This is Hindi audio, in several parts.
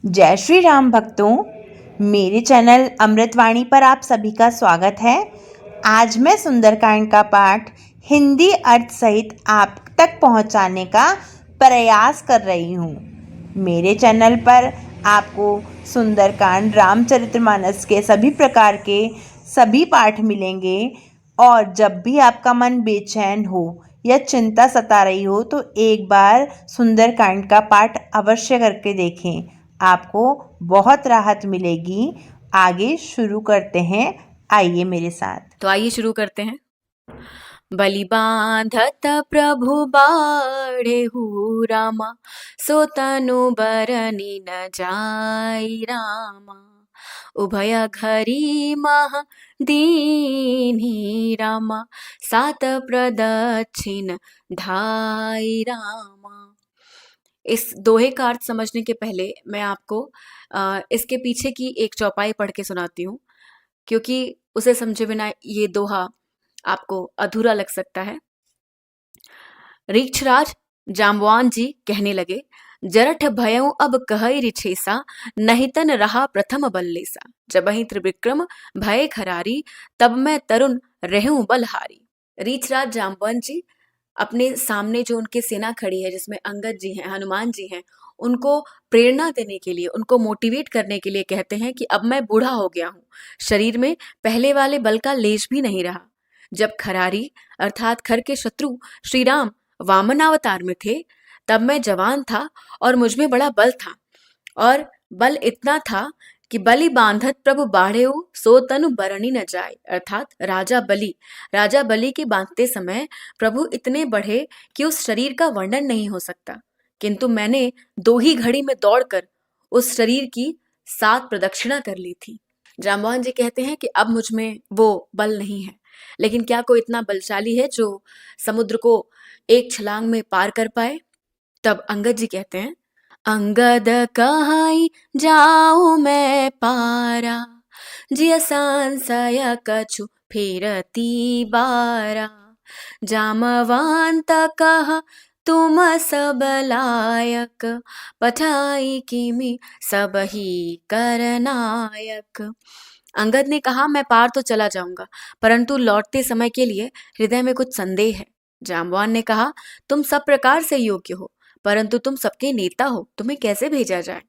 जय श्री राम भक्तों, मेरे चैनल अमृतवाणी पर आप सभी का स्वागत है। आज मैं सुंदरकांड का पाठ हिंदी अर्थ सहित आप तक पहुंचाने का प्रयास कर रही हूं। मेरे चैनल पर आपको सुंदरकांड, रामचरितमानस के सभी प्रकार के सभी पाठ मिलेंगे और जब भी आपका मन बेचैन हो या चिंता सता रही हो तो एक बार सुंदरकांड का पाठ अवश्य करके देखें। आपको बहुत राहत मिलेगी। आगे शुरू करते हैं, आइए मेरे साथ। तो आइए शुरू करते हैं। बलि बांधत प्रभु बाढ़ेहु रामा, सो तनु बरनी न जाई रामा। उभय घरी मह दीन्ही रामा, सात प्रदक्षिण ढाई रामा। इस दोहे का अर्थ समझने के पहले मैं आपको इसके पीछे की एक चौपाई पढ़ के सुनाती हूँ, क्योंकि उसे समझे बिना ये दोहा आपको अधूरा लग सकता है। रीक्षराज जाम्बवान जी कहने लगे, जरठ भयऊ अब कहई रिछेसा, नहीं तन रहा प्रथम बल्लेसा। जबहि त्रिविक्रम भय खरारी, तब मैं तरुण रहूं बलहारी। रीछराज जाम्बवान जी अपने सामने जो उनकी सेना खड़ी है, जिसमें अंगद जी हैं, हनुमान जी हैं, उनको प्रेरणा देने के लिए, उनको मोटिवेट करने के लिए कहते हैं कि अब मैं बूढ़ा हो गया हूँ, शरीर में पहले वाले बल का लेश भी नहीं रहा। जब खरारी अर्थात खर के शत्रु श्री राम वामन अवतार में थे, तब मैं जवान था और मुझ में बड़ा बल था, और बल इतना था कि बलि बांधत प्रभु बाढ़ेऊ, सो तनु बरनी न जाए। अर्थात राजा बलि के बांधते समय प्रभु इतने बढ़े कि उस शरीर का वर्णन नहीं हो सकता, किंतु मैंने 2 ही घड़ी में दौड़कर उस शरीर की 7 प्रदक्षिणा कर ली थी। जाम्बवान जी कहते हैं कि अब मुझ में वो बल नहीं है, लेकिन क्या कोई इतना बलशाली है जो समुद्र को एक छलांग में पार कर पाए? तब अंगद जी कहते हैं, अंगद कहाई जाऊं मैं पारा, जिय सांसय कछु फेरती बारा। जामवंत कहा तुम सब लायक, पठाई किमि सब ही करनायक। अंगद ने कहा, मैं पार तो चला जाऊंगा, परंतु लौटते समय के लिए हृदय में कुछ संदेह है। जाम्बवान ने कहा, तुम सब प्रकार से योग्य हो, परंतु तुम सबके नेता हो, तुम्हें कैसे भेजा जाए?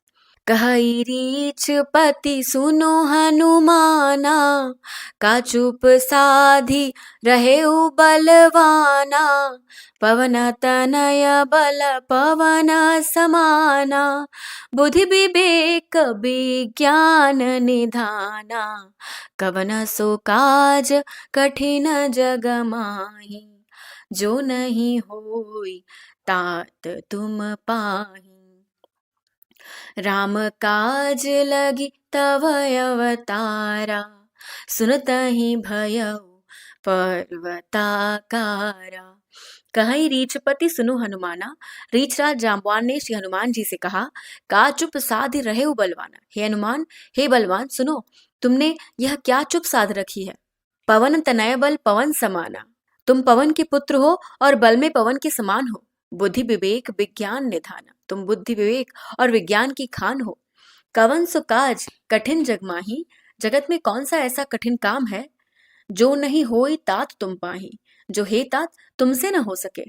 कहई रीछ पति सुनो हनुमाना, का चुप साधी रहे बलवाना। पवन तनय बल पवन समाना, बुद्धि विवेक विज्ञान निधाना। कवन सो काज कठिन जग माही, जो नहीं होई तात तुम पाही। राम काज लगी तव अवतारा, सुनतहि भयउ पर्वताकारा। कहीं रीछपति सुनो हनुमाना। रीछराज जाम्बवान ने श्री हनुमान जी से कहा, का चुप साध रहे हो बलवाना। हे हनुमान, हे बलवान, सुनो, तुमने यह क्या चुप साध रखी है? पवन तनय बल पवन समाना, तुम पवन के पुत्र हो और बल में पवन के समान हो। बुद्धि विवेक विज्ञान निधाना, तुम बुद्धि विवेक और विज्ञान की खान हो। कवन सो काज कठिन जग माही, जगत में कौन सा ऐसा कठिन काम है जो नहीं होई तात तुम पाही, जो हे तात तुमसे न हो सके।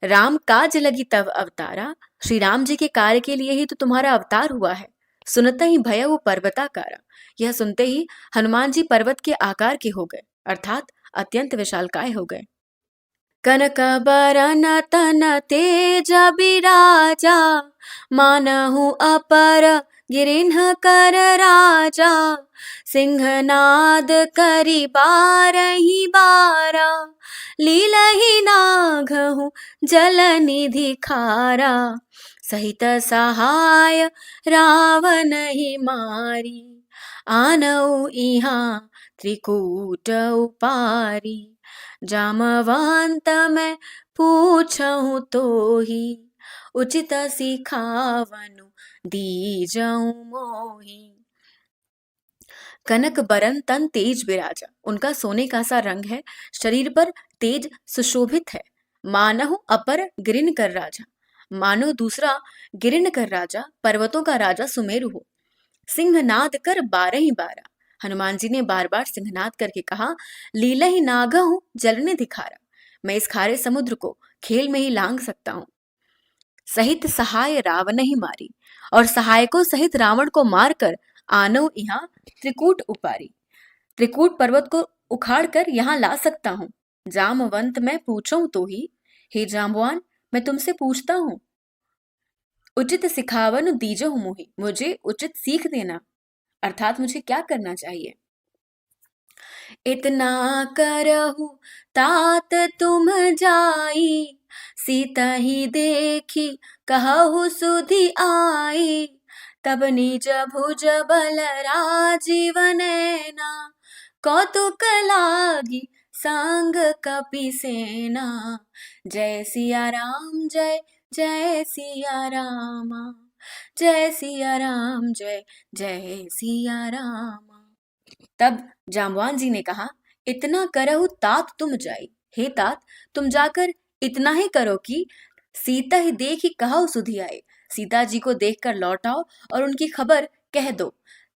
राम काज लगी तव अवतारा, श्री राम जी के कार्य के लिए ही तो तुम्हारा अवतार हुआ है। सुनते ही भय वो पर्वताकारा, यह सुनते ही हनुमान जी पर्वत के आकार के हो गए, अर्थात अत्यंत विशालकाय हो गए। कनक बरन तन तेज बिराजा, मानहु अपर गिरिन्ह कर राजा। सिंहनाद करि बारहि बारा, लीलहि नाघहु जल निधि खारा। सहित सहाय रावण ही मारी, आनऊ इहाँ त्रिकूट उपारी। जामवंत मैं पूछहु तो ही, उचित सिखावनु दीजऊं मोही। कनक बरन तन तेज बिराजा, उनका सोने का सा रंग है, शरीर पर तेज सुशोभित है। मानहु अपर गिरिन कर राजा, मानो दूसरा गिरिन कर राजा, पर्वतों का राजा सुमेरु हो। सिंहनाद कर 12 ही 12। हनुमान जी ने बार बार सिंहनाद करके कहा, लीला ही नागा हूं जल ने दिखारा। मैं इस खारे समुद्र को खेल में ही लांग सकता हूं। सहित सहाय रावण ही मारी, और सहायकों सहित रावण को मारकर आनो यहाँ त्रिकूट उपारी। त्रिकूट पर्वत को उखाड़कर यहाँ ला सकता हूँ। जामवंत मैं पूछूं तो ही, हे जाम्बवान मैं तुमसे पूछता हूँ। उचित सिखावन दीजो मोहि, मुझे उचित सीख देना, अर्थात मुझे क्या करना चाहिए। इतना करहु तात तुम जाई, सीता ही देखी कहु सुधि आई। तब निज भुज बल राजीव नैना, कौतुक लागी संग कपि सेना। जय सिया राम जय जय सिया रामा, जय सिया राम जय जय सिया रामा। तब जाम्बवान जी ने कहा, इतना करहु तात तुम जाई। हे तात, तुम जाकर इतना ही करो कि सीता ही देखी कहु सुधि आए। सीता जी को देखकर लौट आओ और उनकी खबर कह दो।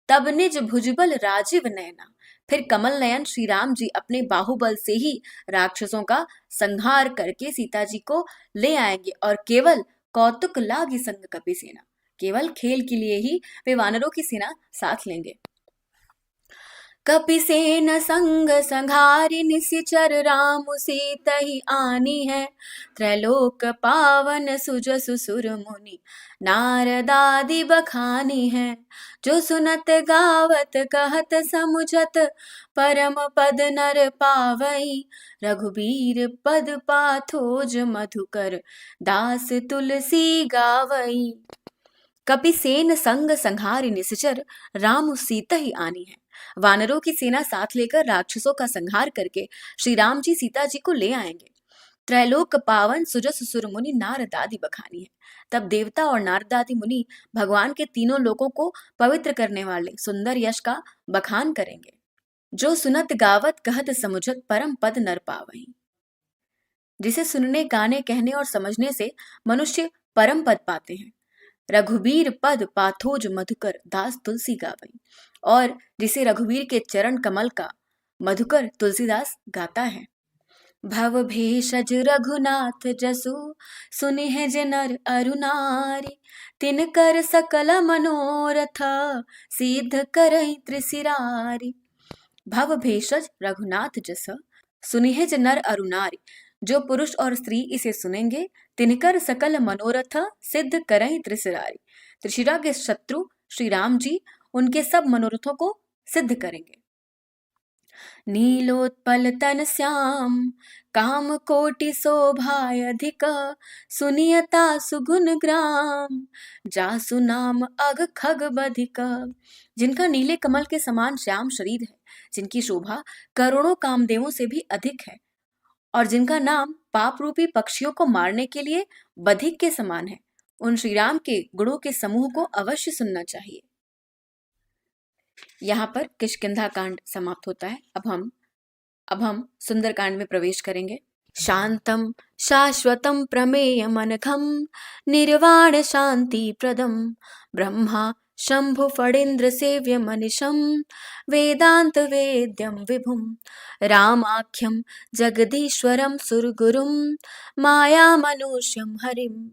तब निज भुजबल राजीव नैना, फिर कमल नयन श्री राम जी अपने बाहुबल से ही राक्षसों का संहार करके सीता जी को ले आएंगे, और केवल कौतुक लागी संग कपि सेना, केवल खेल के लिए ही वे वानरों की सेना साथ लेंगे। कपिसेन संग संघारि निशिचर रामु सीता ही आनी है। त्रैलोक पावन सुजसु सुर मुनि नारदादि बखानी है। जो सुनत गावत कहत समुझत परम पद नर पावई। रघुबीर पद पाथोज मधुकर दास तुलसी गावई। कपिसेन संग संहारि निशिचर रामु सीता ही आनी है। वानरों की सेना साथ लेकर राक्षसों का संहार करके श्री राम जी सीता जी को ले आएंगे। त्रैलोक पावन सुजस सुर मुनि नारदादि बखानी है। तब देवता और नारदादि मुनि भगवान के तीनों लोकों को पवित्र करने वाले सुंदर यश का बखान करेंगे। जो सुनत गावत कहत समुझत परम पद नर पावई, जिसे सुनने गाने कहने और समझने से मनुष्य परम पद पाते हैं। रघुबीर पद पाथोज मधुकर दास तुलसी गावई, और जिसे रघुवीर के चरण कमल का मधुकर तुलसीदास गाता है। भव भेषज रघुनाथ जसु सुनिह नर अरु नारी। तिन कर सकल मनोरथ सिद्ध करहि त्रिसिरारी। भव भेषज रघुनाथ जस सुनिह नर अरु नारी, जो पुरुष और स्त्री इसे सुनेंगे तिनकर सकल मनोरथ सिद्ध करहि त्रिसिरारी। त्रिशिरा के शत्रु श्री राम जी उनके सब मनोरथों को सिद्ध करेंगे। नीलोत्पल तन श्याम काम कोटि शोभाय अधिक। सुनियता सुगुन ग्राम जासु नाम अग खग बधिक। जिनका नीले कमल के समान श्याम शरीर है, जिनकी शोभा करोड़ों कामदेवों से भी अधिक है, और जिनका नाम पाप रूपी पक्षियों को मारने के लिए बधिक के समान है, उन श्री राम के गुणों के समूह को अवश्य सुनना चाहिए। यहाँ पर किष्किंधा कांड समाप्त होता है। अब हम सुंदर कांड में प्रवेश करेंगे। शांतम शाश्वतम प्रमेय मनघम निर्वाण शांति प्रदम ब्रह्मा शंभु फणीन्द्र सेव्य मनिशम वेदांत वेद्यम विभुम रामाख्यम जगदीश्वरम सुरगुरुम माया मनुष्यम हरिम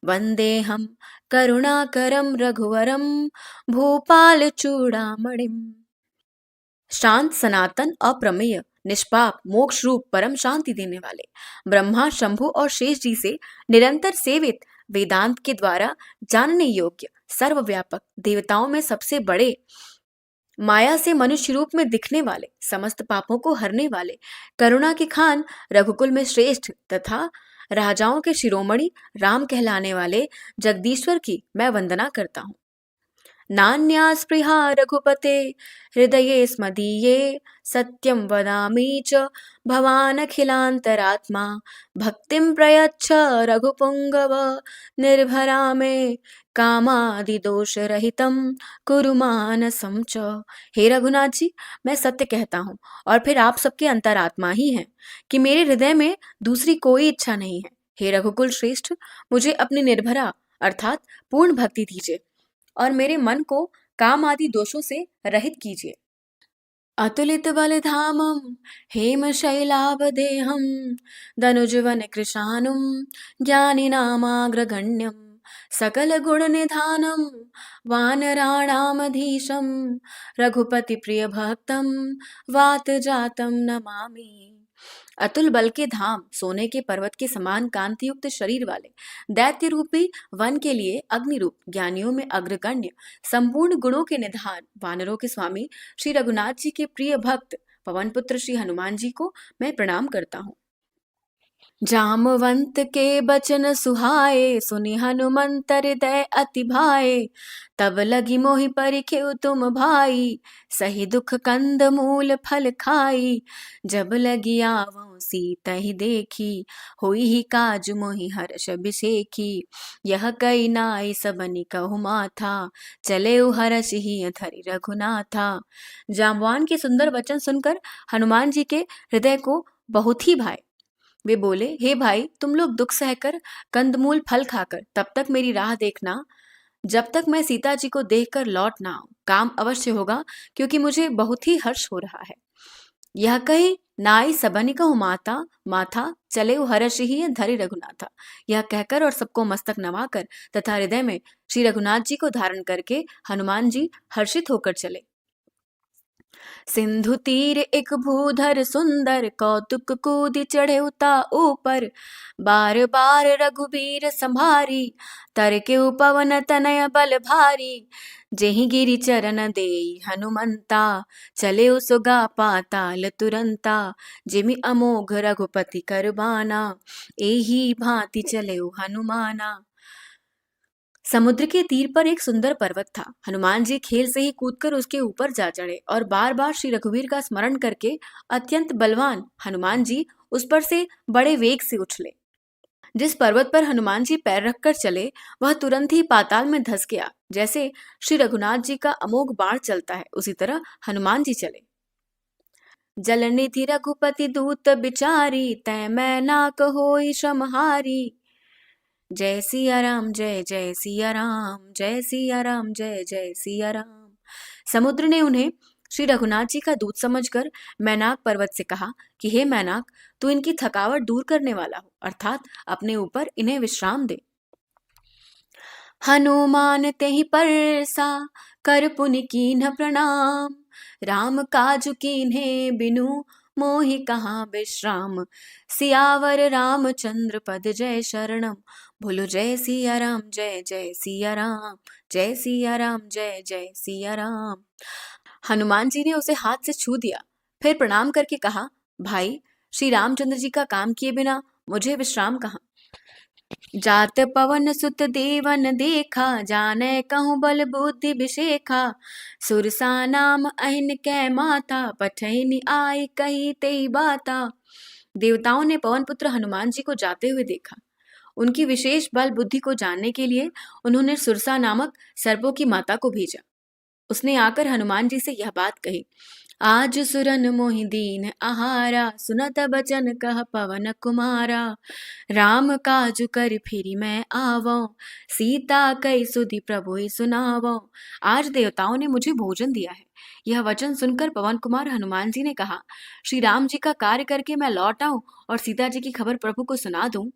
वंदेहम करुणाकरम रघुवरम भूपाल चूड़ामणिम। शांत, सनातन, अप्रमेय, निष्पाप, मोक्ष रूप परम शांति देने वाले ब्रह्मा, शंभु और शेष जी से निरंतर सेवित, वेदांत के द्वारा जानने योग्य, सर्वव्यापक, देवताओं में सबसे बड़े, माया से मनुष्य रूप में दिखने वाले, समस्त पापों को हरने वाले, करुणा के खान, रघुकुल में श्रेष्ठ तथा राजाओं के शिरोमणि राम कहलाने वाले जगदीश्वर की मैं वंदना करता हूँ। नान्या स्पृहा रघुपते हृदये स्मदीये सत्यं वदामि च भवानखिलान्तरात्मा भक्तिं प्रयच्छ रघुपुंगव निर्भरा मे कामादिदोषरहितं कुरु मानसं च। हे रघुनाथ जी, मैं सत्य कहता हूँ और फिर आप सबके अंतरात्मा ही हैं कि मेरे हृदय में दूसरी कोई इच्छा नहीं है। हे रघुकुल श्रेष्ठ, मुझे अपनी निर्भरा अर्थात पूर्ण भक्ति दीजिए और मेरे मन को काम आदि दोषों से रहित कीजिए। अतुलित बल धामम हेम शैलाभदेहम दनुजवन कृशानुम ज्ञानी नामाग्रगण्यम सकल गुण निधानम वानराणामधीशम रघुपति प्रिय भक्तम वात जातम नमामि। अतुल बल के धाम, सोने के पर्वत के समान कांति युक्त शरीर वाले, दैत्य रूपी वन के लिए अग्नि रूप, ज्ञानियों में अग्रगण्य, संपूर्ण गुणों के निधान, वानरों के स्वामी श्री रघुनाथ जी के प्रिय भक्त पवन पुत्र श्री हनुमान जी को मैं प्रणाम करता हूँ। जामवंत के बचन सुहाए सुनि हनुमंत हृदय अति भाए तब लगी मोहि परिखेउ तुम भाई सही दुख कंद मूल फल खाई जब लगी आवो सीतहि देखी होई ही काज मोहि हर्ष बिसेखी यह कई नाई सबनि कहु माथा चले हर्ष ही धरि रघुनाथा। जामवान के सुंदर वचन सुनकर हनुमान जी के हृदय को बहुत ही भाए। वे बोले, हे भाई, तुम लोग दुख सहकर कंदमूल फल खाकर तब तक मेरी राह देखना जब तक मैं सीता जी को देखकर लौट ना आऊं। काम अवश्य होगा क्योंकि मुझे बहुत ही हर्ष हो रहा है। यह कही नाई सबनि कहु माता माथा चले हर्ष ही धरि रघुनाथा। यह कहकर और सबको मस्तक नवाकर तथा हृदय में श्री रघुनाथ जी को धारण करके हनुमान जी हर्षित होकर चले। सिंधु तीर एक भूधर सुंदर कौतुक कूद चढ़े उता ऊपर बार बार रघुबीर संभारी तर के पवन तनय बल भारी जेहि गिरि चरण देई हनुमंता चले सुगा पाताल तुरंता जिमि अमोघ रघुपति करबाना एही भांति चले हनुमाना। समुद्र के तीर पर एक सुंदर पर्वत था। हनुमान जी खेल से ही कूदकर उसके ऊपर जा चढ़े और बार बार श्री रघुवीर का स्मरण करके अत्यंत बलवान हनुमान जी उस पर से बड़े वेग से उछले। जिस पर्वत पर हनुमान जी पैर रखकर चले वह तुरंत ही पाताल में धंस गया। जैसे श्री रघुनाथ जी का अमोघ बाण चलता है उसी तरह हनुमान जी चले। जलनिधि रघुपति दूत बिचारी तै मैं नाक होई श्रमहारी जय सिया राम जय जय सिया राम जय सिया राम जय जय सिया राम। समुद्र ने उन्हें श्री रघुनाथ जी का दूत समझकर मैनाक पर्वत से कहा कि हे मैनाक, तू इनकी थकावट दूर करने वाला हो, अर्थात अपने ऊपर इन्हें विश्राम दे। हनुमान तेहि परसा कर पुनि कीन्ह प्रणाम राम काज कीन्हे बिनु मोहि कहाँ विश्राम सियावर रामचंद्र पद जय शरणम बोलो जय सिया राम जय जय सिया राम जय सिया राम जय जय सिया राम। हनुमान जी ने उसे हाथ से छू दिया, फिर प्रणाम करके कहा, भाई, श्री रामचंद्र जी का काम किए बिना मुझे विश्राम कहाँ। जात पवन सुत देवन देखा जाने कहूँ बल बुद्धि विशेखा सुरसा नाम अहिन कै माता पठैनी आई कही तेई बाता। देवताओं ने पवन पुत्र हनुमान जी को जाते हुए देखा। उनकी विशेष बल बुद्धि को जानने के लिए उन्होंने सुरसा नामक सर्पों की माता को भेजा। उसने आकर हनुमान जी से यह बात कही, आज सुरन मोहि दीन आहारा सुनत बचन कह पवन कुमारा राम काजु कर फिरी मैं आवो सीता कई सुधि प्रभु ही सुनावो। आज देवताओं ने मुझे भोजन दिया है। यह वचन सुनकर पवन कुमार हनुमान जी ने कहा, श्री राम जी का कार्य करके मैं लौट आऊं और सीता जी की खबर प्रभु को सुना दूं।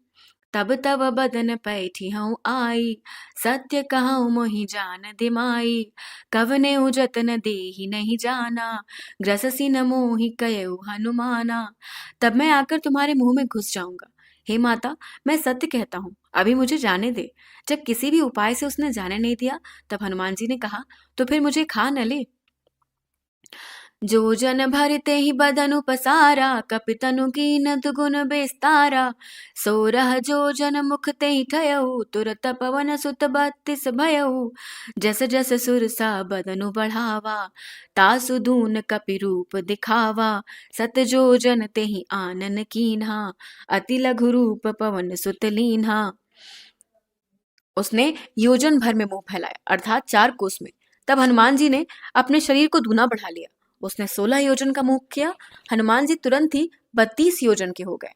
तब तब बदन पैठी हूँ आई सत्य कहूँ मोहि जान दिमाई कवने जतन देहि नहीं जाना ग्रससी न मोहि कयऊ हनुमाना। तब मैं आकर तुम्हारे मुंह में घुस जाऊंगा। हे माता, मैं सत्य कहता हूँ, अभी मुझे जाने दे। जब किसी भी उपाय से उसने जाने नहीं दिया तब हनुमान जी ने कहा, तो फिर मुझे खा न ले। जो जन भरते ही बदनु पसारा कपितनु कीन दुगुन बेस्तारा सोरह जो जन मुख ते ही ठयऊ तुरत पवन सुत 32 भयऊ जस जस सुरसा बदनु बढ़ावा तासु दून कपि रूप दिखावा सत जो जन ते ही आनन कीन्हा अति लघु रूप पवन सुत लीन्हा। उसने योजन भर में मुंह फैलाया अर्थात 4 कोस में। तब हनुमान जी ने अपने शरीर को दूना बढ़ा लिया। उसने 16 योजन का मुख किया। हनुमान जी तुरंत ही 32 योजन के हो गए।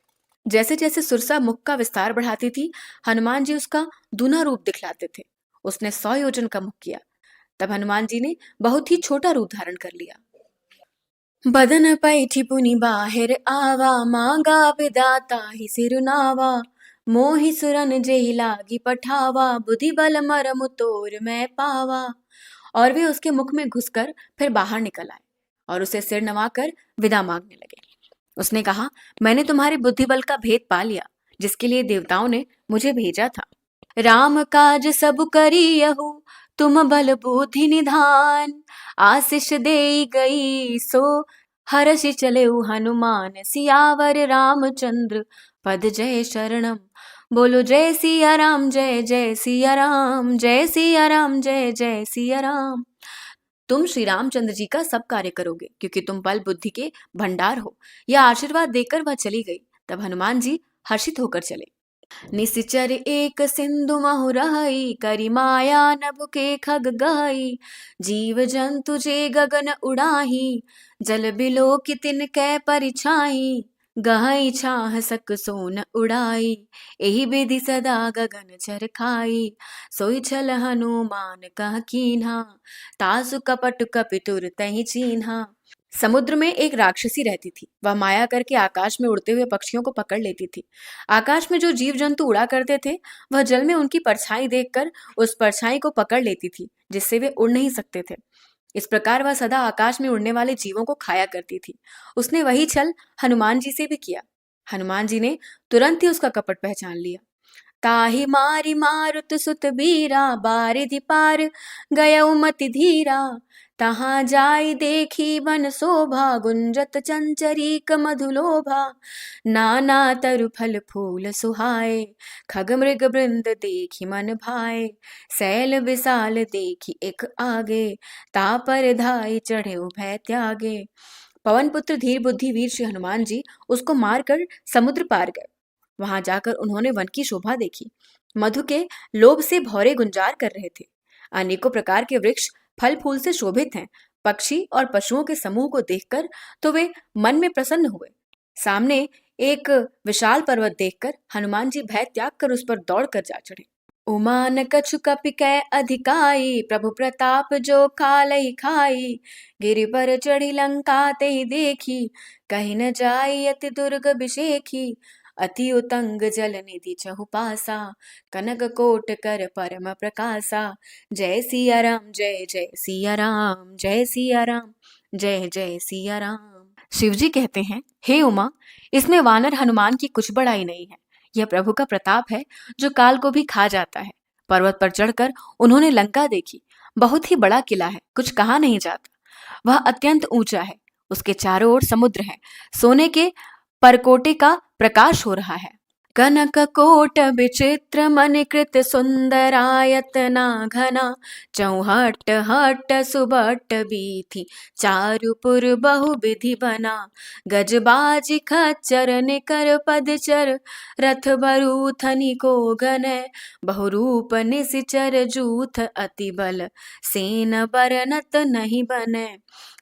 जैसे जैसे सुरसा मुख का विस्तार बढ़ाती थी हनुमान जी उसका दूना रूप दिखलाते थे। उसने 100 योजन का मुख किया। तब हनुमान जी ने बहुत ही छोटा रूप धारण कर लिया। बदन पैठी पुनि बाहिर आवा, मांगा विदाता ही सिरुनावा। मोहि सुरन जेहि लागी पठावा, बुद्धि बल मरमु तोर मैं पावा। और वे उसके मुख में घुसकर फिर बाहर निकल आए और उसे सिर नवाकर विदा मांगने लगे। उसने कहा, मैंने तुम्हारे बुद्धि बल का भेद पा लिया, जिसके लिए देवताओं ने मुझे भेजा था। राम काज सब करियहु, तुम बल बुद्धि निधान। आशीष देई गई सो हर्षि चलेउ हनुमान। सियावर रामचंद्र पद जय शरणम। बोलो जय सिया राम, जय जय सिया राम, जय सिया राम, जय जय सिया राम। तुम श्री रामचंद्र जी का सब कार्य करोगे, क्योंकि तुम बल बुद्धि के भंडार हो। यह आशीर्वाद देकर वह चली गई। तब हनुमान जी हर्षित होकर चले। निश्चर एक सिंधु महु रहई, करी माया नभ के खग गहई। जीव जंतु जे गगन उड़ाही, जल बिलो कि तिन कै परिछाई। गहई छाह सक सोन उड़ाई, एहि विधि सदा गगन चर खाई। सोई छल हनुमान कह कीन्हा, तासु कपट कपितुर तहि चीन्हा। समुद्र में एक राक्षसी रहती थी। वह माया करके आकाश में उड़ते हुए पक्षियों को पकड़ लेती थी। आकाश में जो जीव जंतु उड़ा करते थे, वह जल में उनकी परछाई देखकर उस परछाई को पकड़ लेती थी, जिससे वे उड़ नहीं सकते थे। इस प्रकार वह सदा आकाश में उड़ने वाले जीवों को खाया करती थी। उसने वही छल हनुमान जी से भी किया। हनुमान जी ने तुरंत ही उसका कपट पहचान लिया। ताहि मारी मारुत सुत बीरा, बारिधि पार गयउ मति धीरा। तहाँ जाई देखी वन शोभा, गुंजत चंचरीक मधुलोभा। नाना तरु फल फूल सुहाए, खग मृग वृंद देखी मन भाए। सैल विशाल देखी एक आगे, तापर धाई चढ़े भय त्यागे। पवन पुत्र धीर बुद्धि वीर श्री हनुमान जी उसको मारकर समुद्र पार गए। वहां जाकर उन्होंने वन की शोभा देखी। मधु के लोभ से भौरे गुंजार कर रहे थे। अनेकों प्रकार के वृक्ष फल फूल से शोभित हैं। पक्षी और पशुओं के समूह को देखकर तो वे मन में प्रसन्न हुए। सामने एक विशाल पर्वत देखकर हनुमान जी भय त्याग कर उस पर दौड़ कर जा चढ़े। उमान कछु कपि कै अधिकाई, प्रभु प्रताप जो कालहि खाई। गिरि पर चढ़ी लंका ते देखी, कहीं न जाई अति दुर्ग बिशेखी। अति उतंग जल निधि चहु पासा, कनक कोट कर परम प्रकाशा। जय सिया राम, जय जय सिया राम, जय सिया राम, जय जय सिया राम। शिवजी कहते हैं, हे उमा, इसमें वानर हनुमान की कुछ बड़ाई नहीं है। यह प्रभु का प्रताप है, जो काल को भी खा जाता है। पर्वत पर चढ़कर उन्होंने लंका देखी। बहुत ही बड़ा किला है, कुछ कहा नहीं जाता। वह अत्यंत ऊंचा है। उसके चारों ओर समुद्र है। सोने के परकोटे का प्रकाश हो रहा है। कनक कोट विचित्र मणिकृत सुंदरायतना घना। चौहट हट सुबट बीथी, चारुपुर बहु विधि बना। गजबाजी खच्चर निकर पदचर, रथ बरूथनि को गनय। बहुरूप निशिचर जूथ अति बल, सेन बरनत नहीं बनय।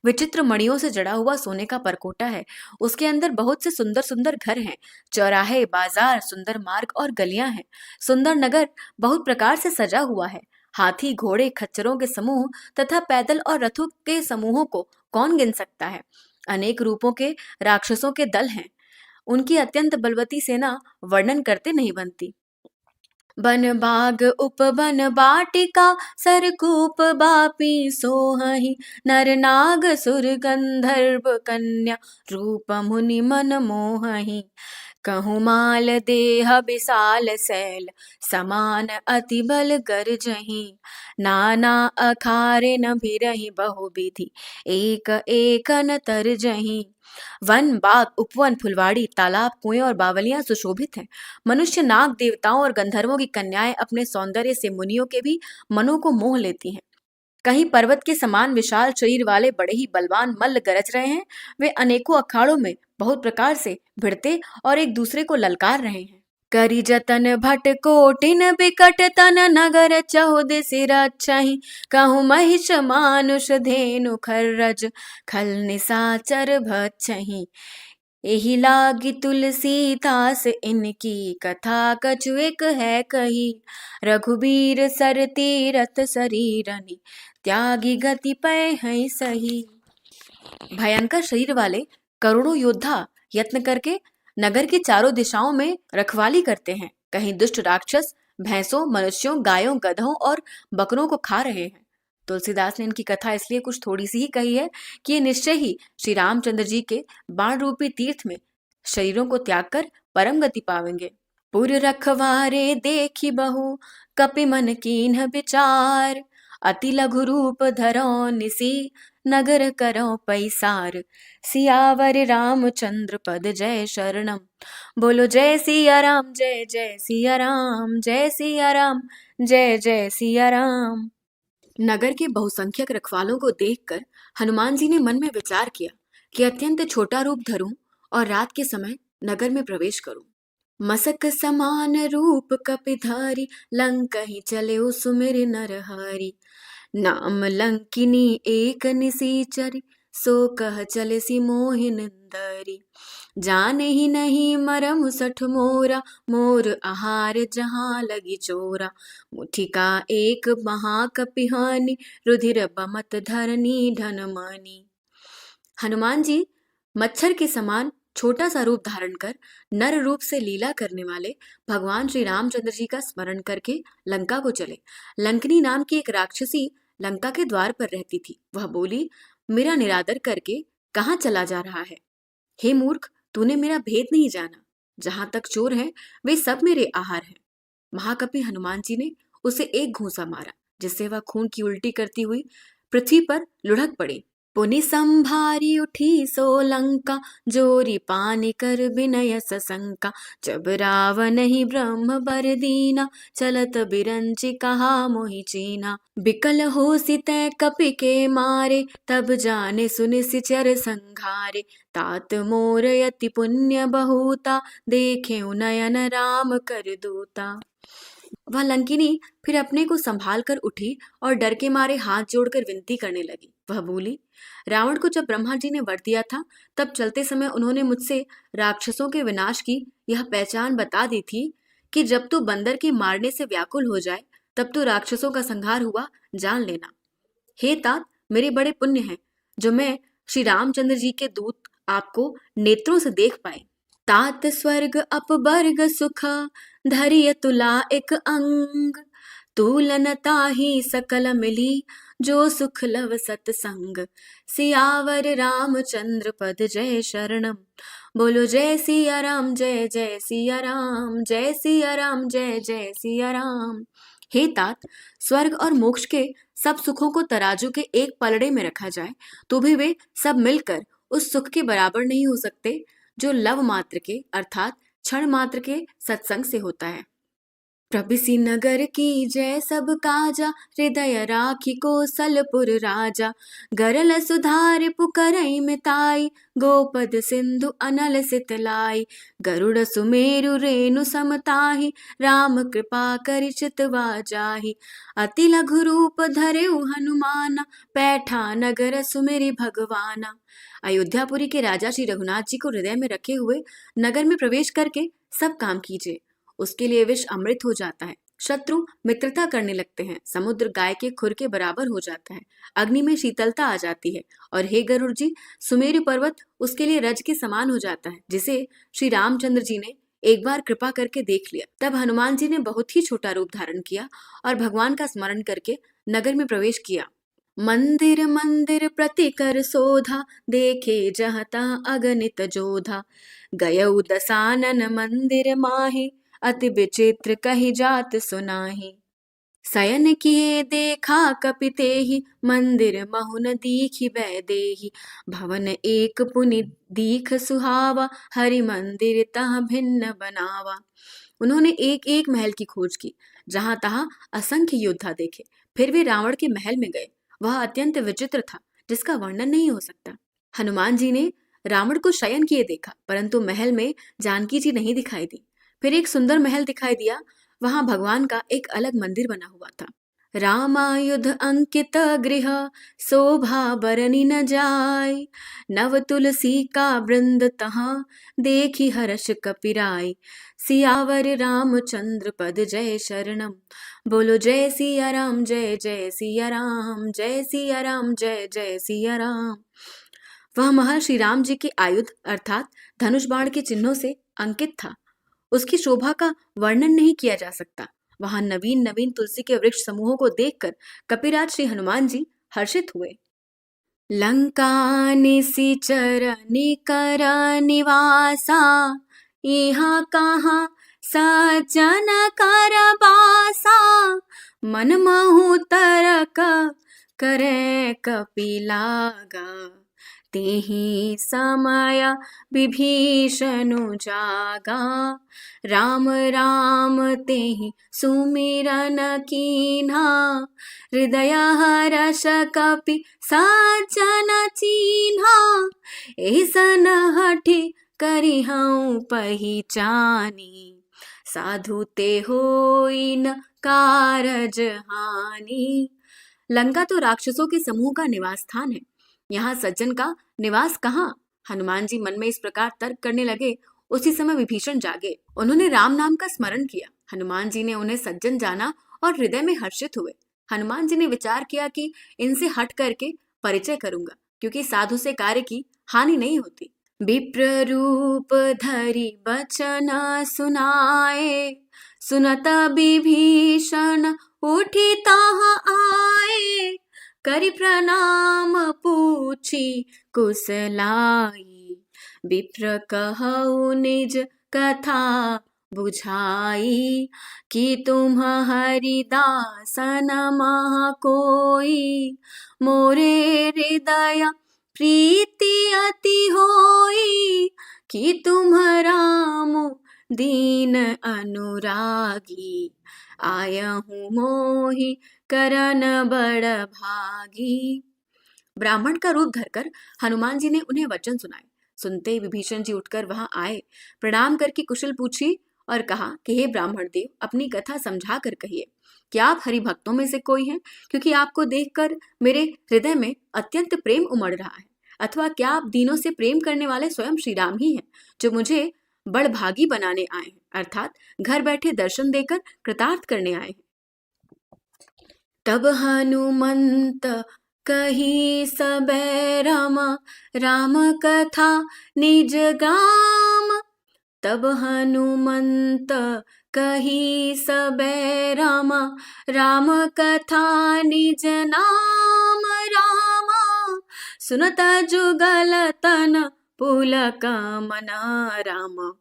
विचित्र मणियों से जड़ा हुआ सोने का परकोटा है। उसके अंदर बहुत से सुंदर सुंदर घर हैं। चौराहे, बाजार, सुंदर मार्ग और गलियां हैं। सुंदर नगर बहुत प्रकार से सजा हुआ है। हाथी, घोड़े, खच्चरों के समूह तथा पैदल और रथों के समूहों को कौन गिन सकता है। अनेक रूपों के राक्षसों के दल हैं। उनकी अत्यंत बलवती सेना वर्णन करते नहीं बनती। बन बाग उपवन बाटिका, सरकूप बापी सोहहि। नर नाग सुर गंधर्व कन्या, रूप मुनि मन मोहहि। कहूँ माल देह विशाल शैल, समान अति बल गरजहि। नाना अखारे न भिरहि बहुविधि, एक एक न तरजहि। वन, बाग, उपवन, फुलवाड़ी, तालाब, कुएं और बावलियां सुशोभित हैं। मनुष्य, नाग, देवताओं और गंधर्वों की कन्याएं अपने सौंदर्य से मुनियों के भी मनों को मोह लेती हैं। कहीं पर्वत के समान विशाल शरीर वाले बड़े ही बलवान मल्ल गरज रहे हैं। वे अनेकों अखाड़ों में बहुत प्रकार से भिड़ते और एक दूसरे को ललकार रहे हैं। करी जतन भट कोटिन बिकट तन, नगर चहुदिसि रक्षहि। कहूँ महिष मानुष धेनु खर्रज, खल निशाचर भक्षहि। एहि लागी तुलसीदास इनकी कथा कछु एक है कही। रघुबीर सर तीरथ शरीरनि त्यागी गति पै है सही। भयंकर शरीर वाले करोड़ों योद्धा यत्न करके नगर की चारों दिशाओं में रखवाली करते हैं। कहीं दुष्ट राक्षस भैंसों, मनुष्यों, गायों, गधों और बकरों को खा रहे हैं। तुलसीदास ने इनकी कथा इसलिए कुछ थोड़ी सी ही कही है कि ये निश्चय ही श्री रामचंद्र जी के बाण रूपी तीर्थ में शरीरों को त्याग कर परम गति पावेंगे। पुर रखवारे देखी बहु कपि मन कीन्ह विचार। अति लघु रूप धरो निसी नगर करो पैसार। सियावर रामचंद्र पद जय शरणम। बोलो जय सिया राम, जय जय सिया राम, जय सिया राम, जय जय सिया राम। नगर के बहुसंख्यक रखवालों को देखकर हनुमान जी ने मन में विचार किया कि अत्यंत छोटा रूप धरूं और रात के समय नगर में प्रवेश करूं। मसक समान रूप कपिधारी लंकहि चले सुमिर नरहरि। नाम लंकिनी एक निसीचरी सो कह चले सी मोहि निंदरी। जाने ही नहीं मरम सठ मोरा मोर आहार जहाँ लगी चोरा। मुठिका एक महाकपिहानि रुधिर बमत धरनी धन मानी। हनुमान जी मच्छर के समान छोटा सा रूप धारण कर नर रूप से लीला करने वाले भगवान श्री रामचंद्र जी का स्मरण करके लंका को चले। लंकनी नाम की एक राक्षसी लंका के द्वार पर रहती थी। वह बोली, मेरा निरादर करके कहाँ चला जा रहा है? हे मूर्ख, तूने मेरा भेद नहीं जाना। जहां तक चोर हैं वे सब मेरे आहार हैं। महाकपि हनुमान जी ने उसे एक घूंसा मारा जिससे वह खून की उल्टी करती हुई पृथ्वी पर लुढ़क पड़ी। पुनि संभारी उठी सो लंका जोरी पानी कर विनय सशंका। जब रावण ही ब्रह्म बर दीना चलत बिरंची कहा मोहि चीना। बिकल हो सितै कपि के मारे तब जाने सुनि सिचर संघारे। तात मोर यति पुण्य बहुता देखे नयन राम कर दूता। वह लंकिनी फिर अपने को संभाल कर उठी और डर के मारे हाथ जोड़कर विनती करने लगी। वह बोली, रावण को जब ब्रह्मा जी ने वर दिया था तब चलते समय उन्होंने मुझसे राक्षसों के विनाश की यह पहचान बता दी थी कि जब तू बंदर के मारने से व्याकुल हो जाए तब तो राक्षसों का संहार हुआ जान लेना। हे तात, मेरे बड़े पुण्य हैं जो मैं श्री रामचंद्र जी के दूत आपको नेत्रों से देख पाए। तात स्वर्ग अपवर्ग सुख धरिय तुला एक अंग। तूलन ताहि सकल मिली जो सुख लव सतसंग। सियावर रामचंद्र पद जय शरणम। बोलो जय सिया राम, जय जय सिया राम, जय सिया राम, जय जय सिया राम। हे तात, स्वर्ग और मोक्ष के सब सुखों को तराजू के एक पलड़े में रखा जाए तो भी वे सब मिलकर उस सुख के बराबर नहीं हो सकते जो लव मात्र के अर्थात क्षण मात्र के सत्संग से होता है। प्रभिसि नगर की जय सब काजा हृदय राखी कौशलपुर राजा। गरल सुधार पुकरई मिताई गोपद सिंधु अनल सितलाई। गरुड़ सुमेरु रेणु समताहि राम कृपा करि चितवा जाहि। अति लघु रूप धरेउ हनुमाना पैठा नगर सुमेरि भगवाना। अयोध्यापुरी के राजा श्री रघुनाथ जी को हृदय में रखे हुए नगर में प्रवेश करके सब काम कीजिए। उसके लिए विष अमृत हो जाता है, शत्रु मित्रता करने लगते हैं, समुद्र गाय के खुर के बराबर हो जाता है, अग्नि में शीतलता आ जाती है और हे गरुड़ जी, सुमेरु पर्वत उसके लिए रज के समान हो जाता है जिसे श्री रामचंद्र जी ने एक बार कृपा करके देख लिया। तब हनुमान जी ने बहुत ही छोटा रूप धारण किया और भगवान का स्मरण करके नगर में प्रवेश किया। मंदिर मंदिर प्रति कर शोधा देखे जहाँ तहाँ अगणित जोधा। गयउ दसानन मंदिर माहि अति विचित्र कही जात सुनाहि। शयन किए देखा कपि तेहि मंदिर महुन दीखि वैदेही। भवन एक पुनि दीख सुहावा हरि मंदिर तह भिन्न बनावा। उन्होंने एक एक महल की खोज की, जहां तहां असंख्य योद्धा देखे, फिर वे रावण के महल में गए। वह अत्यंत विचित्र था जिसका वर्णन नहीं हो सकता। हनुमान जी ने रावण को शयन किए देखा परंतु महल में जानकी जी नहीं दिखाई दी। फिर एक सुंदर महल दिखाई दिया, वहां भगवान का एक अलग मंदिर बना हुआ था। रामायुध अंकित गृह शोभा बरनी न जाय। नव तुलसी का वृंद तहाँ देखी हर्ष कपिराय। सियावर रामचंद्र पद जय शरणम। बोलो जय सिया राम जय जय सिया राम, जय सिया राम जय जय सिया राम। वह महल श्री राम जी के आयुध अर्थात धनुष बाण के चिन्हों से अंकित था। उसकी शोभा का वर्णन नहीं किया जा सकता। वहां नवीन नवीन तुलसी के वृक्ष समूहों को देखकर कपिराज श्री हनुमान जी हर्षित हुए। लंका निशिचर निकर निवासा, यहाँ कहाँ सज्जन कर बासा। मन महु तरक करे कपिलागा, तेहि समय विभीषणु जागा। राम राम तेहि सुमिरन कीन्हा, हृदय हर्ष कपि सज्जन चीन्हा। ऐसन हठि करिहउँ पहिचानी, साधु ते होई न कारज हानि। लंका तो राक्षसों के समूह का निवास स्थान है, यहाँ सज्जन का निवास कहाँ। हनुमान जी मन में इस प्रकार तर्क करने लगे। उसी समय विभीषण जागे। उन्होंने राम नाम का स्मरण किया। हनुमान जी ने उन्हें सज्जन जाना और हृदय में हर्षित हुए। हनुमान जी ने विचार किया कि इनसे हट करके परिचय करूंगा, क्योंकि साधु से कार्य की हानि नहीं होती। विप्र रूप धरि बचन सुनाए, सुनत विभीषण उठी तहाँ आए। करि प्रणाम पूछी कुशलाई, विप्र कहउ निज कथा बुझाई। कि तुम हरिदासन मह कोई, मोरे हृदय प्रीति अति होई। कि तुम राम दीन अनुरागी, आयहूँ मोहि करन बड़ भागी। ब्राह्मण का रूप धरकर हनुमान जी ने उन्हें वचन सुनाए। सुनते ही विभीषण जी उठकर वहां आए, प्रणाम करके कुशल पूछी और कहा कि हे ब्राह्मण देव, अपनी कथा समझा कर कहिए। क्या आप हरि भक्तों में से कोई हैं? क्योंकि आपको देखकर मेरे हृदय में अत्यंत प्रेम उमड़ रहा है। अथवा क्या आप दीनों से प्रेम करने वाले स्वयं श्री राम ही हैं, जो मुझे बड़भागी बनाने आए हैं, अर्थात घर बैठे दर्शन देकर कृतार्थ करने आए हैं। तब हनुमंत कही सबे रामा, राम कथा निज गाम। तब हनुमंत कही सबे रामा, राम कथा निज नाम। रामा सुनत जुगल तन पुलक मना, रामा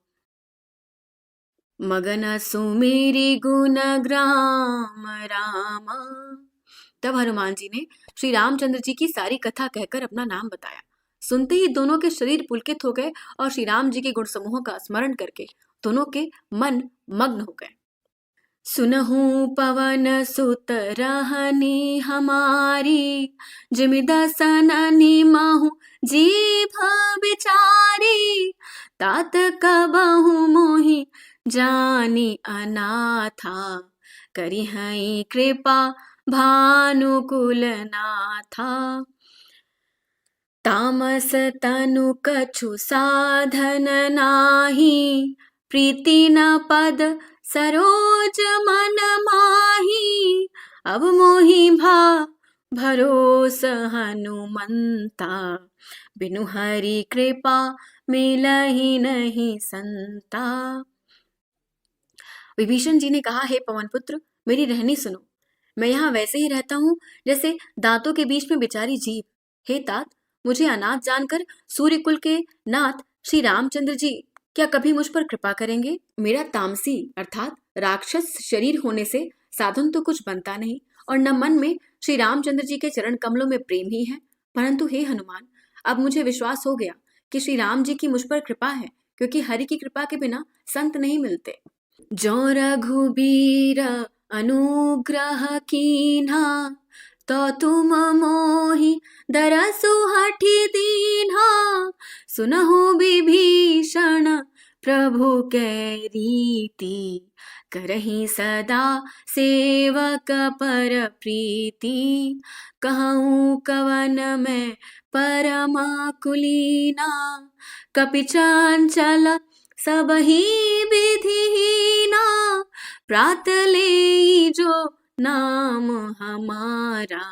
मगन सुमेरी गुण ग्राम। रामा तब हनुमान जी ने श्री रामचंद्र जी की सारी कथा कहकर अपना नाम बताया। सुनते ही दोनों के शरीर पुलकित हो गए और श्री राम जी के गुण समूहों का स्मरण करके दोनों के मन मग्न हो गए। सुनहु पवन सुत रहनी हमारी, जिमि दसन निमहु जीभ बिचारी। तात कबहु मोहि जानी अनाथा, करिहई कृपा भानुकुल नाथा। तामस तनु कछु साधन नाही, प्रीति न पद सरोज मन माही। अब मोहि भरोस हनुमंता, बिनु हरि कृपा मिलहि नहीं संता। विभीषण जी ने कहा, हे पवन पुत्र, मेरी रहनी सुनो। मैं यहाँ वैसे ही रहता हूँ जैसे दांतों के बीच में बेचारी जीभ। हे तात, मुझे अनाथ जानकर सूर्य कुल के नाथ श्री रामचंद्र जी क्या कभी मुझ पर कृपा करेंगे? मेरा तामसी अर्थात राक्षस शरीर होने से साधन तो कुछ बनता नहीं और न मन में श्री रामचंद्र जी के चरण कमलों में प्रेम ही है। परंतु हे हनुमान, अब मुझे विश्वास हो गया कि श्री राम जी की मुझ पर कृपा है, क्योंकि हरि की कृपा के बिना संत नहीं मिलते। जो रघुबीर अनुग्रह कीन्हा, तो तुम मोहि दरसु हठि दीन्हा। सुनहु विभीषण प्रभु कै रीति, करही सदा सेवक पर प्रीति, कहूँ कवन में परमा कुलीना, कपि चंचल सबही विधिहीना, प्रात ले जो नाम हमारा,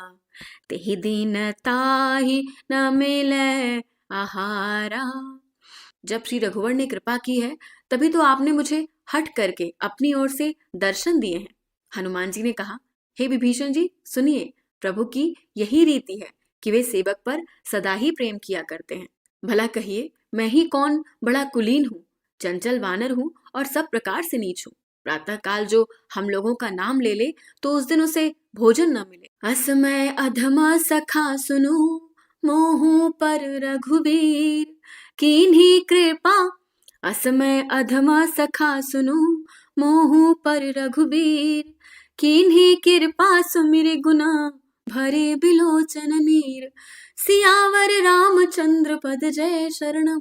तेहि दिन ताहि न मिले आहारा। जब श्री रघुवर ने कृपा की है तभी तो आपने मुझे हट करके अपनी ओर से दर्शन दिए हैं। हनुमान जी ने कहा, हे विभीषण जी सुनिए, प्रभु की यही रीति है कि वे सेवक पर सदा ही प्रेम किया करते हैं। भला कहिए, मैं ही कौन बड़ा कुलीन हूँ, चंचल वानर हूँ और सब प्रकार से नीच हूँ। प्रातः काल जो हम लोगों का नाम ले ले तो उस दिन उसे भोजन न मिले। असमय अधमा सखा सुनु, मोहू पर रघुबीर, कीन्ही कृपा। असमय अधमा सखा सुनु, मोहू पर रघुबीर, कीन्ही कृपा सुमिर गुना, भरे बिलोचन नीर। सियावर रामचंद्र पद जय शरणम,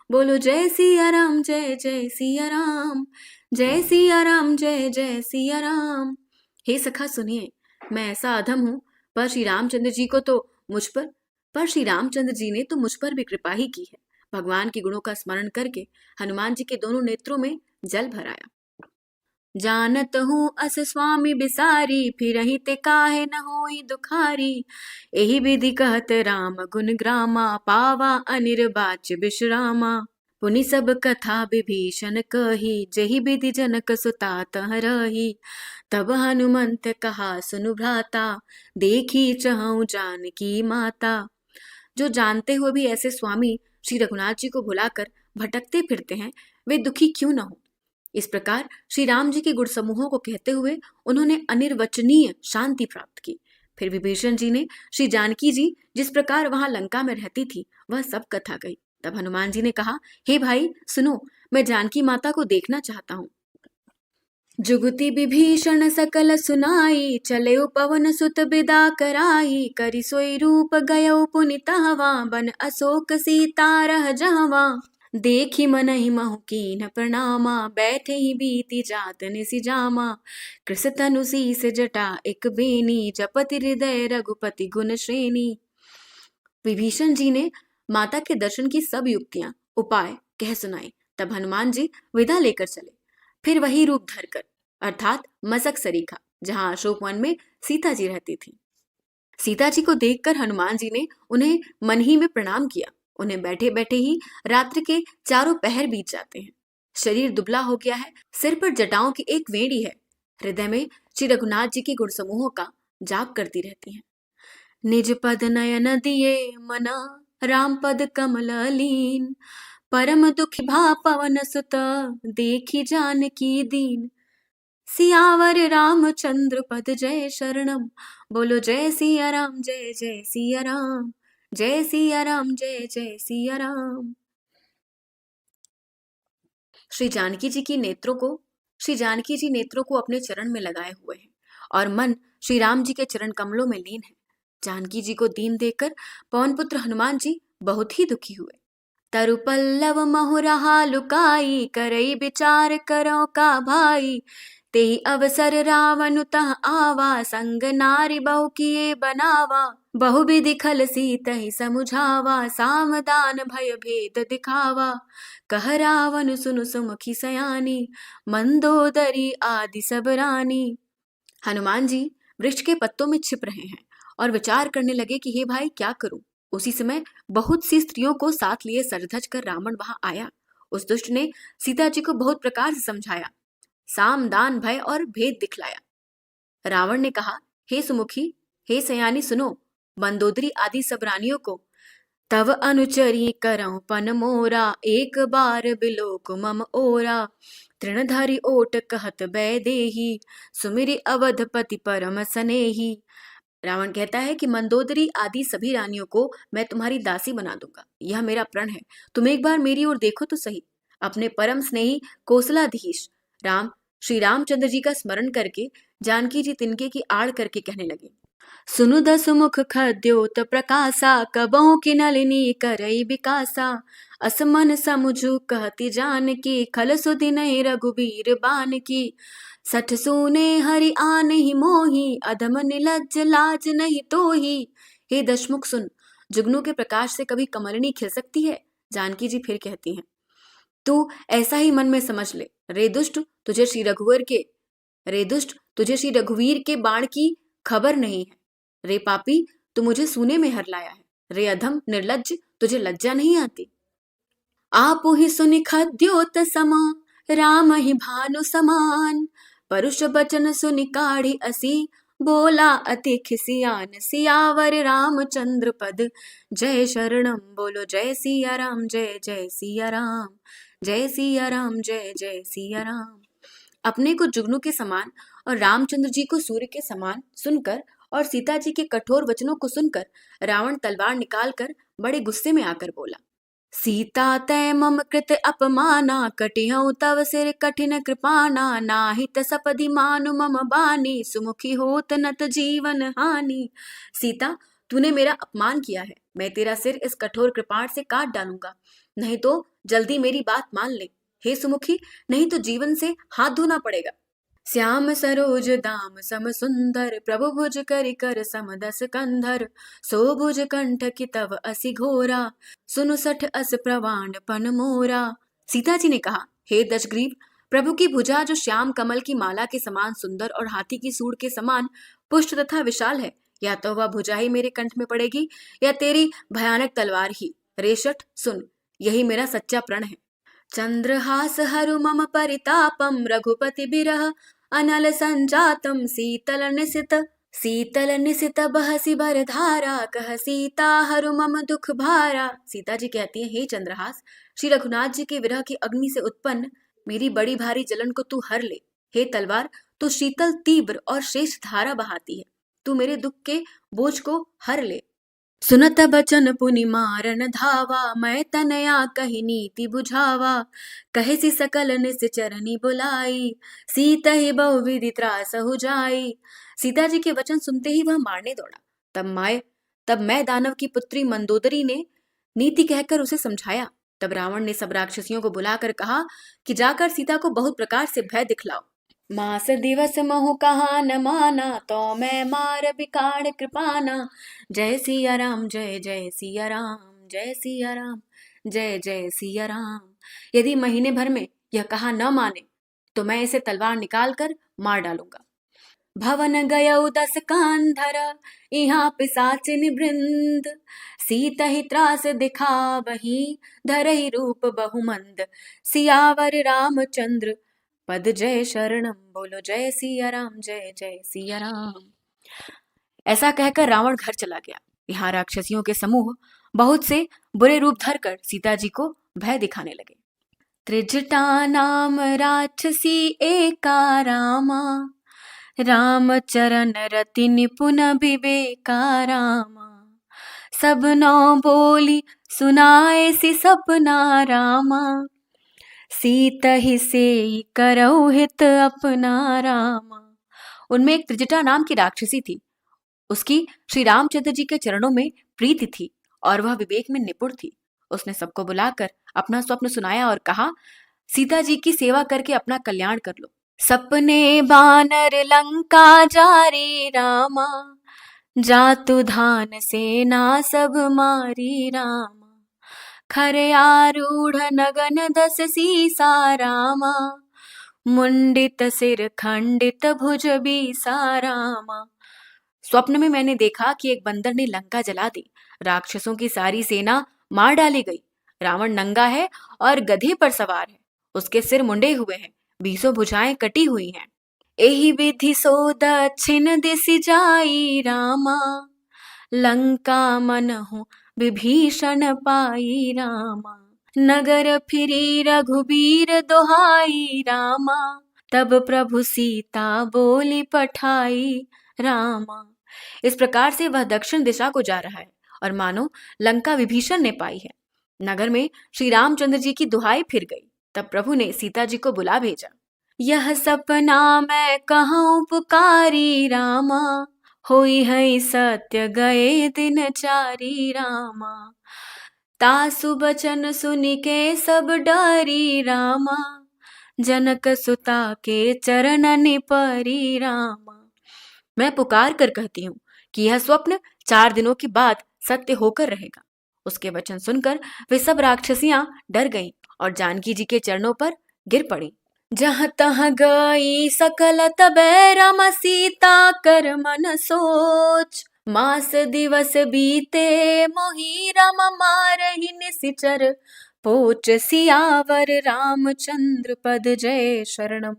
बोलो जय सिया राम, जय जय सिया राम, जय सिया राम, जय जय सिया राम। हे सखा सुनिए, मैं ऐसा अधम हूँ, पर श्री रामचंद्र जी ने तो मुझ पर भी कृपा ही की है। भगवान के गुणों का स्मरण करके हनुमान जी के दोनों नेत्रों में जल भराया। जानत हूँ अस स्वामी बिसारी, फिरहि ते काहे न होई दुखारी। एहि विधि कहत राम गुण ग्रामा, पावा अनिर्वाच विश्रामा। पुनि सब कथा विभीषण कही, जहि विधि जनक सुता तह रही। तब हनुमंत कहा सुनु भ्राता, देखी चहु जानकी माता। जो जानते हुए भी ऐसे स्वामी श्री रघुनाथ जी को भुलाकर भटकते फिरते हैं, वे दुखी क्यों न हो। इस प्रकार श्री राम जी के गुण समूहों को कहते हुए उन्होंने अनिर्वचनीय शांति प्राप्त की। फिर विभीषण जी ने श्री जानकी जी जिस प्रकार वहां लंका में रहती थी वह सब कथा कही। तब हनुमान जी ने कहा, हे भाई सुनो, मैं जानकी माता को देखना चाहता हूँ। जुगति विभीषण सकल सुनाई, चले पवन सुत बिदा कराई। करि सोई रूप गयो पुनि तहवा, बन अशोक सीता रह जहवा। देखी मनहि महु कीन्ह प्रणामा, बैठे ही बीती जात निसि जामा। कृष तनु सीस जटा एक बेनी, जपति हृदय रघुपति गुण श्रेणी। विभीषण जी ने माता के दर्शन की सब युक्तियां उपाय कह सुनाई। तब हनुमान जी विदा लेकर चले। फिर वही रूप धरकर, अर्थात मसक सरीखा, जहां अशोक वन में सीता जी रहती थी। सीता जी को देखकर हनुमान जी ने उन्हें मन ही में प्रणाम किया। उन्हें बैठे बैठे ही रात्रि के चारों पहर बीत जाते हैं। शरीर दुबला हो गया है, सिर पर जटाओं की एक वेणी है, हृदय में श्री रघुनाथ जी के गुण समूहों का जाप करती रहती हैं। निज पद नयन दिए मना, राम पद कमल लीन। परम दुखी भा पवन सुत, देखी जानकी दीन। सियावर रामचंद्र पद जय शरणम, बोलो जय सिया राम, जय जय सिया राम, जय सिया राम, जय जय सिया राम। श्री जानकी जी नेत्रों को अपने चरण में लगाए हुए हैं और मन श्री राम जी के चरण कमलों में लीन है। जानकी जी को दीन देखकर पवन पुत्र हनुमान जी बहुत ही दुखी हुए। तरु पल्लव महु रहा लुकाई, करई विचार करो का भाई। तेहि अवसर रावण तह आवा, संग नारी बहु किए बनावा। बहु विधि खल सीतहि समुझावा, सावधान भय भेद दिखावा। कह रावण सुनु सुमुखी सयानी, मंदोदरी आदि सब रानी। हनुमान जी वृक्ष के पत्तों में छिप रहे हैं और विचार करने लगे कि हे भाई क्या करूं। उसी समय बहुत सी स्त्रियों को साथ लिए सरधज कर रावण वहां आया। उस दुष्ट ने सीता जी को बहुत प्रकार से समझाया, साम दान भय और भेद दिखलाया। रावण ने कहा, हे सुमुखी, हे सयानी सुनो, मंदोदरी आदि सब रानियों को तव अनुचरी करऊं पन मोरा, एक बार बिलोक मम ओरा। तृणधारी ओट कहत बै देही, सुमिरि अवधपति परम सनेही। रावण कहता है कि मंदोदरी आदि सभी रानियों को मैं तुम्हारी दासी बना दूंगा, यह मेरा प्रण है। तुम एक बार मेरी ओर देखो तो सही। अपने परम स्नेही कौशलाधीश श्री रामचंद्र जी का स्मरण करके जानकी जी तिनके की आड़ करके कहने लगे, सुनु दस मुख खद्योत प्रकाशा, कबहु की नलिनी करई विकासा। असमन समुझु कहती जानकी, खल सुधि नहीं रघुबीर बान की। सठ सूने हरि आन ही मोही, अधम निलज्ज लाज नहीं तोही। हे दशमुख सुन, जुगनू के प्रकाश से कभी कमलिनी खिल सकती है? जानकी जी फिर कहती हैं, तू ऐसा ही मन में समझ ले। रे दुष्ट, तुझे श्री रघुवीर के बाण की खबर नहीं है। रे पापी, तू मुझे सूने में हर लाया है। रे अधम निर्लज्ज, तुझे लज्जा नहीं आती। आप ही सुनि खद्योत समा, राम ही भानु समान। परुष बचन सुनि काढ़ी असी, बोला अति खिसियान। सियावर रामचंद्र पद, जय शरणम। बोलो जय सिया राम, जय जय सिया राम, जय सिया राम, जय जय सिया राम। अपने को जुगनू के समान और रामचंद्र जी को सूर्य के समान सुनकर और सीता जी के कठोर वचनों को सुनकर रावण तलवार निकालकर बड़े गुस्से में आकर बोला, सीता तय मम कृत अपमाना, कटिहउ तव सिर कठिन कृपाना। नाहित सपदि मानु मम बानी, सुमुखी होत नत जीवन हानि। सीता, तूने मेरा अपमान किया है, मैं तेरा सिर इस कठोर कृपाण से काट डालूंगा, नहीं तो जल्दी मेरी बात मान ले। हे सुमुखी, नहीं तो जीवन से हाथ धोना पड़ेगा। श्याम सरोज दाम सम सुंदर, प्रभु भुज करि कर सम दस कंधर। सो भुज कंठ की तव असि घोरा, सुनु सठ अस प्रवाण पन मोरा। सीता जी ने कहा, हे दशग्रीव, प्रभु की भुजा जो श्याम कमल की माला के समान सुंदर और हाथी की सूंड के समान पुष्ट तथा विशाल है, या तो वह भुजा ही मेरे कंठ में पड़ेगी या तेरी भयानक तलवार ही। रेशठ, सुन, यही मेरा सच्चा प्रण है। चंद्रहास हरु मम परितापम, रघुपति बिरह अनल संजातम। शीतल निसित बहसी भर धारा, कह सीता हरु मम दुख भारा। सीता जी कहती है, हे चंद्रहास, श्री रघुनाथ जी के विरह की अग्नि से उत्पन्न मेरी बड़ी भारी जलन को तू हर ले। हे तलवार, तू शीतल तीव्र और श्रेष्ठ धारा बहाती है, तू मेरे दुख के बोझ को हर ले। सुनत बचन पुनि मारन धावा, मैं तनया कही नीति बुझावा। कहे सी सकल निश्चरनी बुलाई, सीता ही बहुविधि त्रास हो जाई। सीता जी के वचन सुनते ही वह मारने दौड़ा। तब मैं दानव की पुत्री मंदोदरी ने नीति कहकर उसे समझाया। तब रावण ने सब राक्षसियों को बुलाकर कहा कि जाकर सीता को बहुत प्रकार से भय दिखलाओ। मास दिवस महु कहा न माना, तो मैं मार बिकाड़ कृपाना। जय सिया राम, जय जय सिया राम, जय सिया राम, जय जय सिया राम। यदि महीने भर में यह कहा न माने तो मैं इसे तलवार निकाल कर मार डालूंगा। भवन गयौ दस कांधर, यहाँ पिसाचिन वृंद। सीता ही त्रास दिखावही, धरहि रूप बहुमंद। सियावर रामचंद्र पद, जय शरणम। बोलो जय सिया राम, जय जय सिया राम। ऐसा कहकर रावण घर चला गया। यहाँ राक्षसियों के समूह बहुत से बुरे रूप धरकर सीता जी को भय दिखाने लगे। त्रिजटा नाम राक्षसी एका रामा, राम चरण रति निपुण विवेका रामा। सब नौ बोली सुनाए सी सपना रामा, सीता ही से करौ हित अपना रामा। उनमें एक त्रिजटा नाम की राक्षसी थी। उसकी श्री रामचंद्र जी के चरणों में प्रीति थी और वह विवेक में निपुण थी। उसने सबको बुलाकर अपना स्वप्न सुनाया और कहा, सीता जी की सेवा करके अपना कल्याण कर लो। सपने बानर लंका जारी रामा, जातु धान सेना सब मारी रामा। खरे आरूढ़ नगन दस सीसा रामा, मुंडित सिर खंडित भुज बीसा रामा। स्वप्न में मैंने देखा कि एक बंदर ने लंका जला दी, राक्षसों की सारी सेना मार डाली गई। रावण नंगा है और गधे पर सवार है, उसके सिर मुंडे हुए हैं, 20 भुजाएं कटी हुई हैं। एहि विधि सो दक्षिण दिस जाई रामा, लंका मनहु विभीषण पाई रामा। नगर फिरी रघुबीर दोहाई रामा, तब प्रभु सीता बोली पठाई रामा। इस प्रकार से वह दक्षिण दिशा को जा रहा है और मानो लंका विभीषण ने पाई है। नगर में श्री रामचंद्र जी की दुहाई फिर गई। तब प्रभु ने सीता जी को बुला भेजा। यह सपना मैं कहूँ पुकारी रामा, होई है सत्य गए दिन चारी रामा। तासु बचन सुनि के सब डरी रामा, जनक सुता के चरणनि परिरामा। मैं पुकार कर कहती हूँ कि यह स्वप्न 4 दिनों के बाद सत्य होकर रहेगा। उसके वचन सुनकर वे सब राक्षसियां डर गईं और जानकी जी के चरणों पर गिर पड़ी। जहाँ तहाँ गई सकल तबै रम सीता कर मन सोच। मास दिवस बीते मोहि रम मारहि निशिचर पोच। सियावर रामचंद्र पद जय शरणम।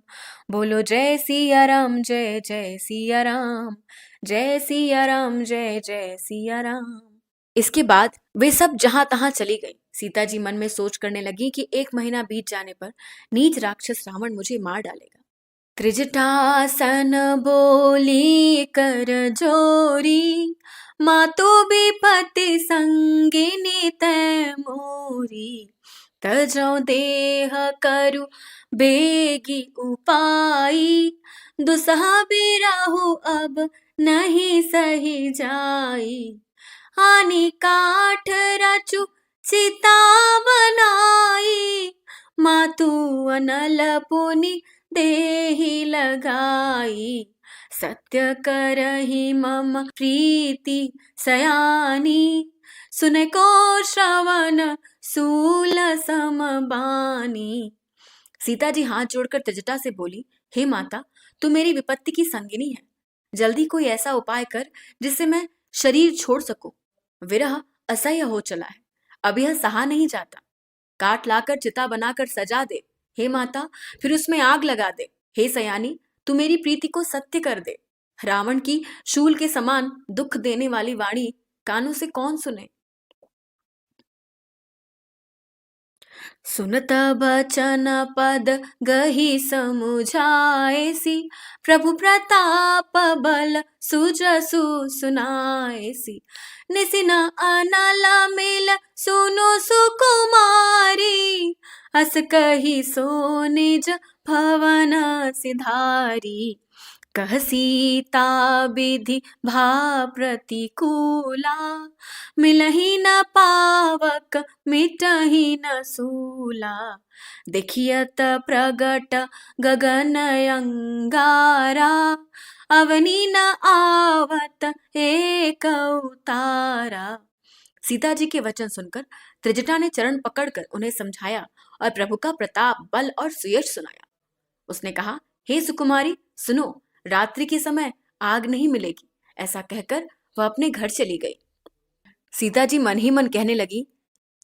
बोलो जय सिया राम जय जय सिया राम, जय सिया राम जय जय सिया राम। इसके बाद वे सब जहां तहां चली गई। सीता जी मन में सोच करने लगी कि 1 महीना बीत जाने पर नीच राक्षस रावण मुझे मार डालेगा। त्रिजटासन बोली कर जोरी, मातु विपत्ति संगिनी तै मोरी। तजौ देह करु बेगी उपाई, दुसहा बिराहु अब नहीं सही जाई। हानि काठ रचु चिता बनाई, मातु अनल पुनि देहि लगाई। सत्य करहि मम प्रीति सयानी, सुन को श्रवण सूल समबानी। सीता जी हाथ जोड़कर त्रिजटा से बोली, हे माता, तू मेरी विपत्ति की संगिनी है। जल्दी कोई ऐसा उपाय कर जिससे मैं शरीर छोड़ सकूं। विरह असह्य हो चला है, अब यह सहा नहीं जाता। काट लाकर चिता बनाकर सजा दे हे माता, फिर उसमें आग लगा दे। हे सयानी, तू मेरी प्रीति को सत्य कर दे। रावण की शूल के समान दुख देने वाली वाणी कानों से कौन सुने। सुनत बचन पद गही समुझाएसी, प्रभु प्रताप बल सुजसु सुनाएसी। निसिन अनल मिल सुनु सुकुमारी, अस कही सो निज भवन सिधारी। कह सीता विधि भा प्रतिकूला, मिलहि न पावक मिटहि न सूला। देखियत प्रगट गगन अंगारा, अवनि न आवत एक उतारा। सीता जी के वचन सुनकर त्रिजटा ने चरण पकड़कर उन्हें समझाया और प्रभु का प्रताप, बल और सुयश सुनाया। उसने कहा, हे सुकुमारी सुनो, रात्रि के समय आग नहीं मिलेगी। ऐसा कहकर वह अपने घर चली गई। सीता जी मन ही मन कहने लगी,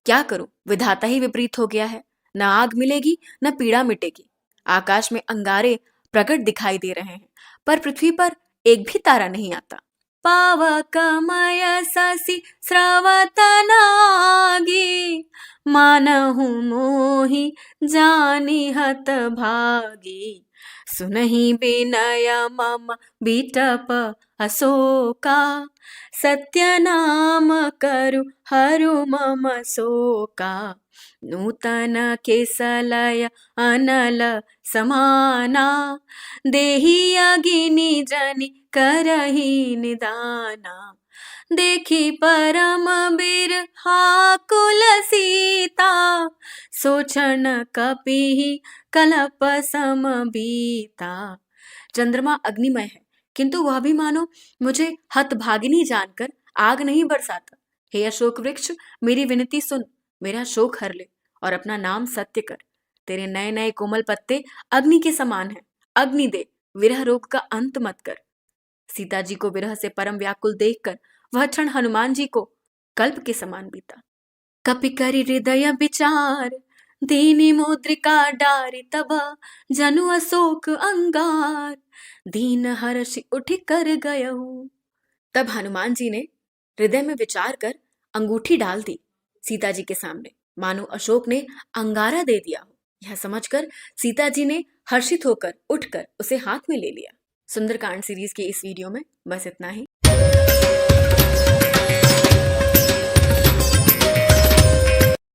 क्या करूं, विधाता ही विपरीत हो गया है। न आग मिलेगी न पीड़ा मिटेगी। आकाश में अंगारे प्रकट दिखाई दे रहे हैं, पर पृथ्वी पर एक भी तारा नहीं आता। पावकमय शशि स्रवत नागी, मानहु मोहि जानि हत भागी। सुनहि विनय मम बिटप अशोका, सत्य नाम करु हरु मम शोका। नूतन केसलय अनल समाना, देहि अगिनि जनि करहि निदाना। देखी परम बिरहा कुल सीता, सोचन कपिहि कलप सम बीता। चंद्रमा अग्निमय है, किंतु वह भी मानो मुझे हतभागिनी जानकर आग नहीं बरसाता। हे अशोक वृक्ष, मेरी विनती सुन, मेरा शोक हर ले और अपना नाम सत्य कर। तेरे नए नए कोमल पत्ते अग्नि के समान हैं। अग्नि दे, विरह रोग का अंत मत कर। सीता जी को विरह से परम व्याकुल देखकर वह क्षण हनुमान जी को कल्प के समान बीता। कपि करि हृदय विचार, दीनी मुद्रिका डारि तब, जनु अशोक अंगार, दीन हर्ष उठ कर गयहु। तब हनुमान जी ने हृदय में विचार कर अंगूठी डाल दी सीता जी के सामने, मानो अशोक ने अंगारा दे दिया हो। यह समझकर सीता जी ने हर्षित होकर उठकर उसे हाथ में ले लिया। सुंदरकांड सीरीज के इस वीडियो में बस इतना ही।